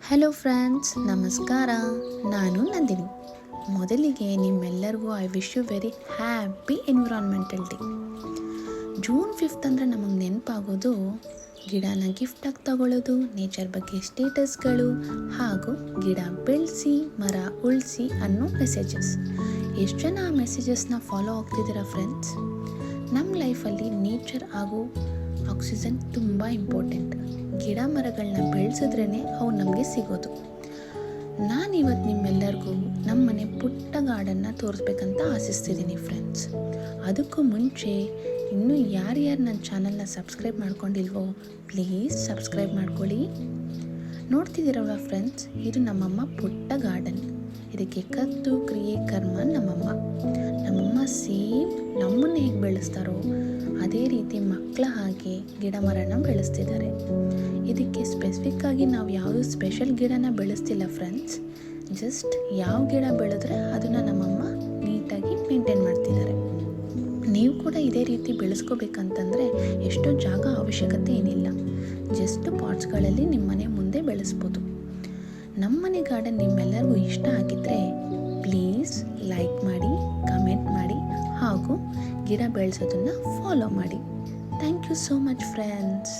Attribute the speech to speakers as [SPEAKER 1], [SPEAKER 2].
[SPEAKER 1] Hello friends, ನಮಸ್ಕಾರ. ನಾನು ನಂದಿನಿ. ಮೊದಲಿಗೆ ನಿಮ್ಮೆಲ್ಲರಿಗೂ I wish you very happy environmental day. June 5 ಅಂದರೆ ನಮಗೆ ನೆನಪಾಗೋದು ಗಿಡನ ಗಿಫ್ಟಾಗಿ ತಗೊಳ್ಳೋದು, ನೇಚರ್ ಬಗ್ಗೆ ಸ್ಟೇಟಸ್ಗಳು ಹಾಗೂ ಗಿಡ ಬೆಳೆಸಿ ಮರ ಉಳಿಸಿ ಅನ್ನೋ ಮೆಸೇಜಸ್. ಎಷ್ಟು ಜನ ಆ ಮೆಸೇಜಸ್ನ ಫಾಲೋ ಆಗ್ತಿದ್ದೀರಾ ಫ್ರೆಂಡ್ಸ್? ನಮ್ಮ ಲೈಫಲ್ಲಿ ನೇಚರ್ ಹಾಗೂ ಆಕ್ಸಿಜನ್ ತುಂಬ ಇಂಪಾರ್ಟೆಂಟ್. ಗಿಡ ಮರಗಳನ್ನ ಬೆಳೆಸಿದ್ರೇ ಅವು ನಮಗೆ ಸಿಗೋದು. ನಾನಿವತ್ತು ನಿಮ್ಮೆಲ್ಲರಿಗೂ ನಮ್ಮನೆ ಪುಟ್ಟ ಗಾರ್ಡನ್ನ ತೋರಿಸ್ಬೇಕಂತ ಆಶಿಸ್ತಿದ್ದೀನಿ ಫ್ರೆಂಡ್ಸ್. ಅದಕ್ಕೂ ಮುಂಚೆ ಇನ್ನೂ ಯಾರ್ಯಾರು ನನ್ನ ಚಾನಲ್ನ ಸಬ್ಸ್ಕ್ರೈಬ್ ಮಾಡ್ಕೊಂಡಿಲ್ವೋ ಪ್ಲೀಸ್ ಸಬ್ಸ್ಕ್ರೈಬ್ ಮಾಡ್ಕೊಳ್ಳಿ. ನೋಡ್ತಿದ್ದೀರಲ್ವ ಫ್ರೆಂಡ್ಸ್, ಇದು ನಮ್ಮಮ್ಮ ಪುಟ್ಟ ಗಾರ್ಡನ್. ಇದಕ್ಕೆ ಕತ್ತು ಕ್ರಿಯೆ ಕರ್ಮ ನಮ್ಮಮ್ಮ ಸೇಮ್ ನಮ್ಮನ್ನ ಹೇಗೆ ಬೆಳೆಸ್ತಾರೋ ಅದೇ ರೀತಿ ಮಕ್ಕಳ ಹಾಗೆ ಗಿಡ ಮರನ ಬೆಳೆಸ್ತಿದ್ದಾರೆ. ಇದಕ್ಕೆ ಸ್ಪೆಸಿಫಿಕ್ಕಾಗಿ ನಾವು ಯಾವುದು ಸ್ಪೆಷಲ್ ಗಿಡನ ಬೆಳೆಸ್ತಿಲ್ಲ ಫ್ರೆಂಡ್ಸ್. ಜಸ್ಟ್ ಯಾವ ಗಿಡ ಬೆಳೆದ್ರೆ ಅದನ್ನು ನಮ್ಮಮ್ಮ ನೀಟಾಗಿ ಮೇಂಟೈನ್ ಮಾಡ್ತಿದ್ದಾರೆ. ನೀವು ಕೂಡ ಇದೇ ರೀತಿ ಬೆಳೆಸ್ಕೋಬೇಕಂತಂದರೆ ಎಷ್ಟೋ ಜಾಗ ಅವಶ್ಯಕತೆ ಏನಿಲ್ಲ. ಜಸ್ಟ್ ಪಾಟ್ಸ್ಗಳಲ್ಲಿ ನಿಮ್ಮನೆ ಮುಂದೆ ಬೆಳೆಸ್ಬೋದು. ನಮ್ಮನೆ ಗಾರ್ಡನ್ ನಿಮ್ಮೆಲ್ಲರಿಗೂ ಇಷ್ಟ ಆಗಿದ್ದರೆ ಪ್ಲೀಸ್ ಲೈಕ್ ಮಾಡಿ, ಕಮೆಂಟ್ ಮಾಡಿ ಹಾಗೂ ಗಿಡ ಬೆಳೆಸೋದನ್ನು ಫಾಲೋ ಮಾಡಿ. Thank you so much friends.